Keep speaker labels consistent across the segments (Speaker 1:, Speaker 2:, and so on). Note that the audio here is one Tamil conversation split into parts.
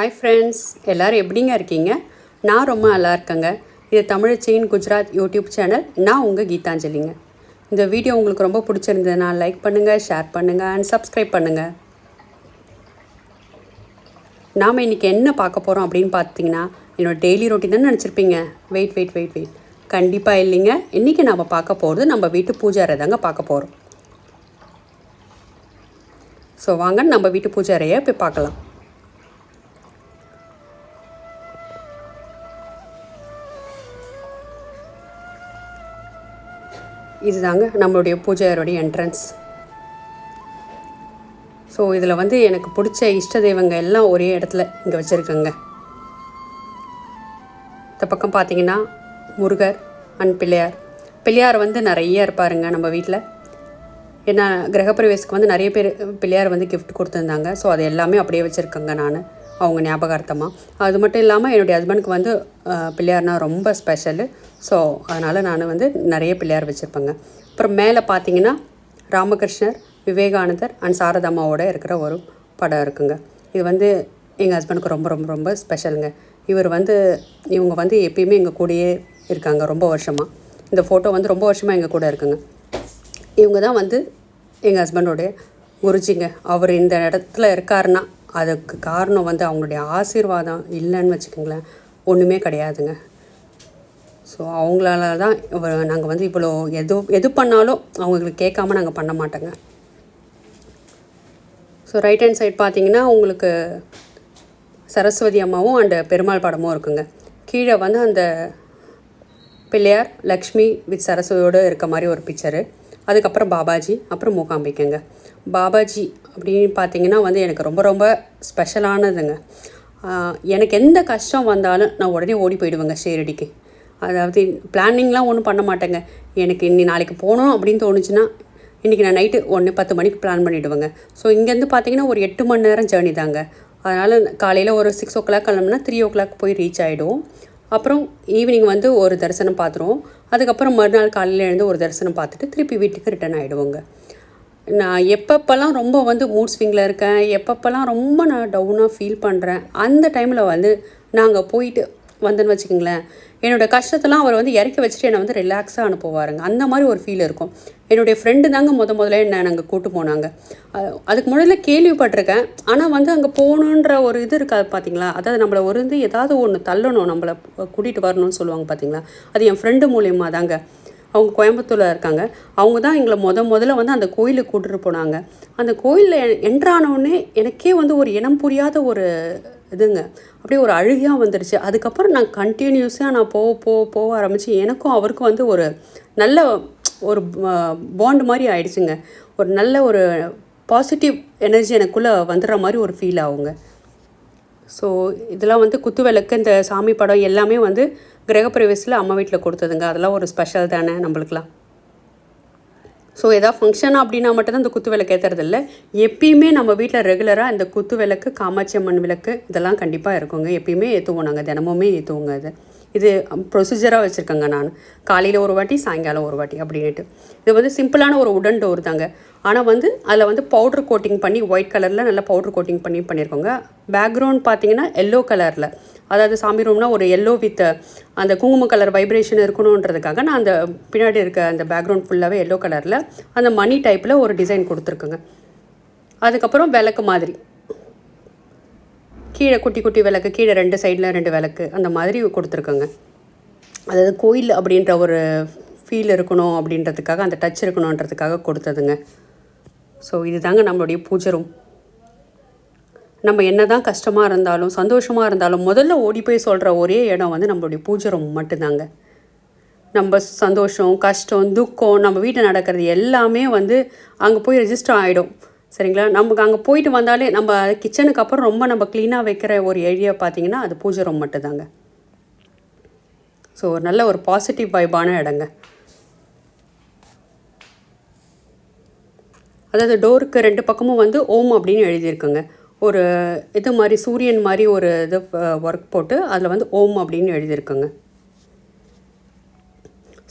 Speaker 1: ஹாய் ஃப்ரெண்ட்ஸ், எல்லோரும் எப்படிங்க இருக்கீங்க? நான் ரொம்ப நல்லா இருக்கேங்க. இது தமிழச்சியின் குஜராத் யூடியூப் சேனல். நான் உங்கள் கீதாஞ்சலிங்க. இந்த வீடியோ உங்களுக்கு ரொம்ப பிடிச்சிருந்ததுன்னா லைக் பண்ணுங்கள், ஷேர் பண்ணுங்கள் அண்ட் சப்ஸ்கிரைப் பண்ணுங்கள். நாம் இன்றைக்கி என்ன பார்க்க போகிறோம் அப்படின்னு பார்த்தீங்கன்னா, என்னோடய டெய்லி ரொட்டீன் தான் நினச்சிருப்பீங்க. வெயிட் கண்டிப்பாக இல்லைங்க. இன்றைக்கி நாம் பார்க்க போகிறது நம்ம வீட்டு பூஜை அறை தாங்க பார்க்க போகிறோம். ஸோ வாங்க நம்ம வீட்டு பூஜை அறையை போய் பார்க்கலாம். இதுதாங்க நம்மளுடைய பூஜை அறையோடைய என்ட்ரன்ஸ். ஸோ இதில் எனக்கு பிடிச்ச இஷ்ட தெய்வங்க எல்லாம் ஒரே இடத்துல இங்கே வச்சுருக்கேங்க. இந்த பக்கம் பார்த்தீங்கன்னா முருகர் அண்ட் பிள்ளையார் நிறைய இருப்பாருங்க நம்ம வீட்டில். ஏன்னா கிரகப்பிரவேசத்துக்கு நிறைய பேர் பிள்ளையார் கிஃப்ட் கொடுத்துருந்தாங்க. ஸோ அது எல்லாமே அப்படியே வச்சுருக்கேங்க நான், அவங்க ஞாபகார்த்தமாக. அது மட்டும் இல்லாமல் என்னுடைய ஹஸ்பண்டுக்கு பிள்ளையார்னால் ரொம்ப ஸ்பெஷலு. ஸோ அதனால் நான் நிறைய பிள்ளையார் வச்சுருப்பேங்க. அப்புறம் மேலே பார்த்தீங்கன்னா ராமகிருஷ்ணர், விவேகானந்தர் அண்ட் சாரதாம்மாவோடு இருக்கிற ஒரு படம் இருக்குங்க. இது எங்கள் ஹஸ்பண்டுக்கு ரொம்ப ரொம்ப ரொம்ப ஸ்பெஷலுங்க. இவங்க எப்பயுமே எங்கள் கூடயே இருக்காங்க ரொம்ப வருஷமாக. இந்த ஃபோட்டோ ரொம்ப வருஷமாக எங்கள் கூட இருக்குங்க. இவங்க தான் எங்கள் ஹஸ்பண்டோடைய குருஜிங்க. அவர் இந்த இடத்துல இருக்காருன்னா அதுக்கு காரணம் அவங்களுடைய ஆசீர்வாதம் இல்லைன்னு வச்சுக்கோங்களேன், ஒன்றுமே கிடையாதுங்க. ஸோ அவங்களால தான் நாங்கள் இவ்வளோ எது பண்ணாலும் அவங்களுக்கு கேட்காம நாங்கள் பண்ண மாட்டோங்க. ஸோ ரைட் ஹேண்ட் சைட் பார்த்தீங்கன்னா உங்களுக்கு சரஸ்வதி அம்மாவும் அண்ட் பெருமாள் படமும் இருக்குங்க. கீழே அந்த பிள்ளையார் லக்ஷ்மி வித் சரஸ்வதியோடு இருக்க மாதிரி ஒரு பிக்சரு. அதுக்கப்புறம் பாபாஜி, அப்புறம் மூகாம்பிக்கைங்க. பாபாஜி அப்படின்னு பார்த்தீங்கன்னா எனக்கு ரொம்ப ரொம்ப ஸ்பெஷலானதுங்க. எனக்கு எந்த கஷ்டம் வந்தாலும் நான் உடனே ஓடி போயிடுவேங்க ஷீரடிக்கு. அதாவது பிளானிங்லாம் ஒன்றும் பண்ண மாட்டேங்க. எனக்கு நாளைக்கு போகணும் அப்படின்னு தோணுச்சுன்னா இன்றைக்கி நான் நைட்டு 10 மணிக்கு பிளான் பண்ணிவிடுவேங்க. ஸோ இங்கேருந்து பார்த்தீங்கன்னா ஒரு 8 மணி நேரம் ஜேர்னி தாங்க. அதனால் காலையில் ஒரு 6 o'clock கிளம்புனா 3 o'clock போய் ரீச் ஆகிடுவோம். அப்புறம் ஈவினிங் ஒரு தரிசனம் பார்த்துருவோம். அதுக்கப்புறம் மறுநாள் காலையில் எழுந்து ஒரு தரிசனம் பார்த்துட்டு திருப்பி வீட்டுக்கு ரிட்டர்ன் ஆகிடுவோங்க. நான் எப்பப்போல்லாம் ரொம்ப மூட் ஸ்விங்கில் இருக்கேன், எப்பப்போல்லாம் ரொம்ப நான் டவுனாக ஃபீல் பண்ணுறேன், அந்த டைமில் நாங்கள் போயிட்டு வந்தேன்னு வச்சுக்கிங்களேன், என்னோடய கஷ்டத்தெல்லாம் அவர் இறக்கி வச்சுட்டு என்னை ரிலாக்ஸாக அனுப்புவாருங்க. அந்த மாதிரி ஒரு ஃபீல் இருக்கும். என்னுடைய ஃப்ரெண்டு தாங்க முதல்ல என்ன நாங்கள் கூட்டு போனாங்க. அதுக்கு முன்னாடியில் கேள்விப்பட்டிருக்கேன். ஆனால் அங்கே போகணுன்ற ஒரு இது இருக்காது பார்த்தீங்களா. அதாவது நம்மளை ஏதாவது ஒன்று தள்ளணும், நம்மளை கூட்டிகிட்டு வரணும்னு சொல்லுவாங்க பார்த்தீங்களா. அது என் ஃப்ரெண்டு மூலியமாக தாங்க. அவங்க கோயம்புத்தூரில் இருக்காங்க. அவங்க தான் எங்களை முதல்ல அந்த கோயிலுக்கு கூட்டிகிட்டு போனாங்க. அந்த கோயிலில் என்ட்ரானோடனே எனக்கே ஒரு இனம் புரியாத ஒரு இதுங்க, அப்படியே ஒரு அழுகையாக வந்துடுச்சு. அதுக்கப்புறம் நான் கண்டினியூஸாக நான் போக ஆரம்பித்து எனக்கும் அவருக்கும் ஒரு நல்ல ஒரு பாண்ட் மாதிரி ஆயிடுச்சுங்க. ஒரு நல்ல ஒரு பாசிட்டிவ் எனர்ஜி எனக்குள்ளே வந்துடுற மாதிரி ஒரு ஃபீல் ஆகுங்க. ஸோ இதெல்லாம் குத்து விளக்கு, இந்த சாமி படம் எல்லாமே கிரகப்பிரவேசத்தில் அம்மா வீட்டில் கொடுத்ததுங்க. அதெல்லாம் ஒரு ஸ்பெஷல் தானே நம்மளுக்கெலாம். ஸோ எதாவது ஃபங்க்ஷன் அப்படின்னா மட்டும்தான் இந்த குத்து விளக்கு ஏற்றுறதில்ல. எப்பயுமே நம்ம வீட்டில் ரெகுலராக இந்த குத்து விளக்கு, காமாட்சி அம்மன் விளக்கு இதெல்லாம் கண்டிப்பாக இருக்குங்க. எப்பயுமே ஏற்றுவோம், நாங்கள் தினமுமே ஏற்றுவோங்க. இது ப்ரொசீஜராக வச்சுருக்கேங்க நான். காலையில் ஒரு வாட்டி, சாயங்காலம் ஒரு வாட்டி அப்படின்ட்டு. இது சிம்பிளான ஒரு உடன் டோர் தாங்க. ஆனால் அதில் பவுட்ரு கோட்டிங் பண்ணி ஒயிட் கலரில் நல்லா பவுட்ரு கோட்டிங் பண்ணியிருக்கோங்க. பேக்ரவுண்ட் பார்த்தீங்கன்னா எல்லோ கலரில், அதாவது சாமி ரூம்னா ஒரு எல்லோ வித் அந்த குங்கும கலர் வைப்ரேஷன் இருக்கணுன்றதுக்காக நான் அந்த பின்னாடி இருக்க அந்த பேக்ரவுண்ட் ஃபுல்லாகவே எல்லோ கலரில் அந்த மணி டைப்பில் ஒரு டிசைன் கொடுத்துருக்குங்க. அதுக்கப்புறம் விளக்கு மாதிரி கீழே குட்டி விளக்கு, கீழே 2 சைடில் 2 விளக்கு அந்த மாதிரி கொடுத்துருக்கோங்க. அதாவது கோயில் அப்படின்ற ஒரு ஃபீல் இருக்கணும் அப்படின்றதுக்காக, அந்த டச் இருக்கணுன்றதுக்காக கொடுத்ததுங்க. ஸோ இது தாங்க நம்மளுடைய பூஜை ரூம். நம்ம என்ன தான் கஷ்டமாக இருந்தாலும் சந்தோஷமாக இருந்தாலும் முதல்ல ஓடி போய் சொல்கிற ஒரே இடம் நம்மளுடைய பூஜை ரூம் மட்டும்தாங்க. நம்ம சந்தோஷம், கஷ்டம், துக்கம், நம்ம வீட்டில் நடக்கிறது எல்லாமே அங்கே போய் ரெஜிஸ்டர் ஆகிடும். சரிங்களா. நமக்கு அங்கே போயிட்டு வந்தாலே நம்ம கிச்சனுக்கு அப்புறம் ரொம்ப நம்ம க்ளீனாக வைக்கிற ஒரு ஏரியா பார்த்திங்கன்னா அது பூஜை ரூம் மட்டும்தாங்க. ஸோ ஒரு நல்ல ஒரு பாசிட்டிவ் வைபான இடங்க. அதாவது டோருக்கு 2 பக்கமும் ஓம் அப்படின்னு எழுதியிருக்குங்க. ஒரு இது மாதிரி சூரியன் மாதிரி ஒரு இது ஒர்க் போட்டு அதில் ஓம் அப்படின்னு எழுதியிருக்குங்க.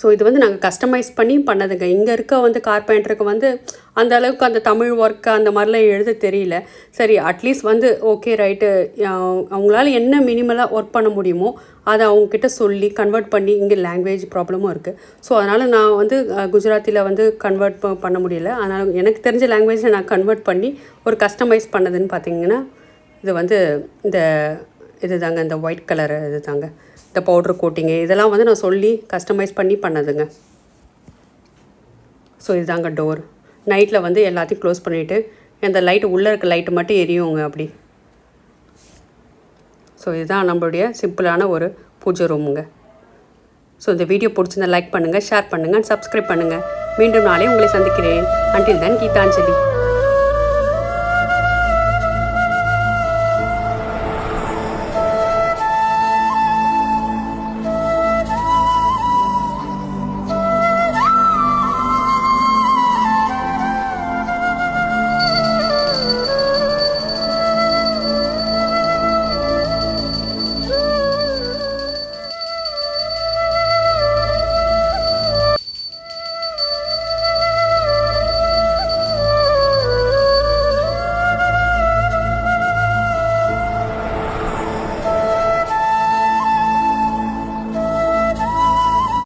Speaker 1: ஸோ இது வந்து நாங்கள் கஸ்டமைஸ் பண்ணி பண்ணதுங்க. இங்கே இருக்க வந்து கார்பெண்டருக்கு வந்து அந்த அளவுக்கு அந்த தமிழ் ஒர்க்கு அந்த மாதிரிலாம் எழுத தெரியல. சரி அட்லீஸ்ட் வந்து ஓகே ரைட்டு, அவங்களால என்ன மினிமலாக ஒர்க் பண்ண முடியுமோ அதை அவங்கக்கிட்ட சொல்லி கன்வெர்ட் பண்ணி, இங்கே லாங்குவேஜ் ப்ராப்ளமும் இருக்குது. ஸோ அதனால் நான் வந்து குஜராத்தியில் வந்து கன்வெர்ட் பண்ண முடியல. அதனால் எனக்கு தெரிஞ்ச லாங்குவேஜில் நான் கன்வெர்ட் பண்ணி ஒரு கஸ்டமைஸ் பண்ணதுன்னு பார்த்தீங்கன்னா இது வந்து இது தாங்க, இந்த ஒயிட் கலரு இது தாங்க, இந்த பவுட்ரு கோட்டிங்கு இதெல்லாம் வந்து நான் சொல்லி கஸ்டமைஸ் பண்ணி பண்ணதுங்க. ஸோ இதுதாங்க டோர். நைட்டில் வந்து எல்லாத்தையும் க்ளோஸ் பண்ணிவிட்டு இந்த லைட்டு உள்ளே இருக்க லைட்டு மட்டும் எரியுங்க அப்படி. ஸோ இதுதான் நம்மளுடைய சிம்பிளான ஒரு பூஜை ரூமுங்க. ஸோ இந்த வீடியோ பிடிச்சிருந்தா லைக் பண்ணுங்கள், ஷேர் பண்ணுங்கள், சப்ஸ்கிரைப் பண்ணுங்கள். மீண்டும் நாளே உங்களை சந்திக்கிறேன். Until then Gitanjali.